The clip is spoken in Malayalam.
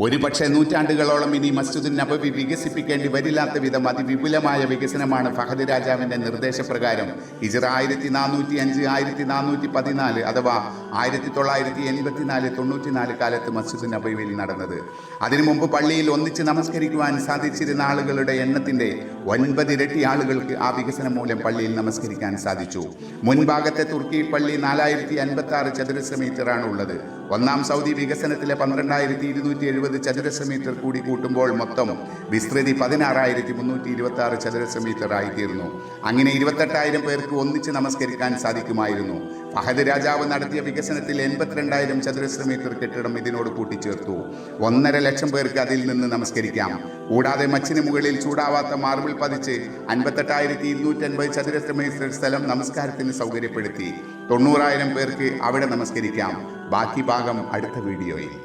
ഒരുപക്ഷെ നൂറ്റാണ്ടുകളോളം ഇനി മസ്ജിദുൻ നബവി വികസിപ്പിക്കേണ്ടി വരില്ലാത്ത വിധം അതിവിപുലമായ വികസനമാണ് ഫഹദ് രാജാവിന്റെ നിർദ്ദേശപ്രകാരം ഹിജ്റ 1405 1414 അഥവാ 1984 കാലത്ത് മസ്ജിദുൻ നബവിയിൽ നടന്നത്. അതിനു മുമ്പ് പള്ളിയിൽ ഒന്നിച്ച് നമസ്കരിക്കുവാൻ സാധിച്ചിരുന്ന ആളുകളുടെ എണ്ണത്തിന്റെ 9 ഇരട്ടി ആളുകൾക്ക് ആ വികസനം മൂലം പള്ളിയിൽ നമസ്കരിക്കാൻ സാധിച്ചു. മുൻഭാഗത്തെ തുർക്കി പള്ളി 4056 ചതുരശ്ര മീറ്ററാണ് ഉള്ളത്. ഒന്നാം സൗദി വികസനത്തിലെ 12,270 ചതുരശ്ര മീറ്റർ കൂടി കൂട്ടുമ്പോൾ മൊത്തം വിസ്തൃതി 16,326 ചതുരശ്ര മീറ്റർ ആയിത്തീർന്നു. അങ്ങനെ 28,000 പേർക്ക് ഒന്നിച്ച് നമസ്കരിക്കാൻ സാധിക്കുമായിരുന്നു. ഫഹദ് രാജാവ് നടത്തിയ വികസനത്തിൽ 82,000 ചതുരശ്ര മീറ്റർ കെട്ടിടം ഇതിനോട് കൂട്ടിച്ചേർത്തു. 1.5 ലക്ഷം പേർക്ക് അതിൽ നിന്ന് നമസ്കരിക്കാം. കൂടാതെ മച്ചിന് മുകളിൽ ചൂടാവാത്ത മാർബിൾ പതിച്ച് 58,280 ചതുരശ്ര മീറ്റർ സ്ഥലം നമസ്കാരത്തിന് സൗകര്യപ്പെടുത്തി. 90,000 പേർക്ക് അവിടെ നമസ്കരിക്കാം. ബാക്കി ഭാഗം അടുത്ത വീഡിയോയിൽ.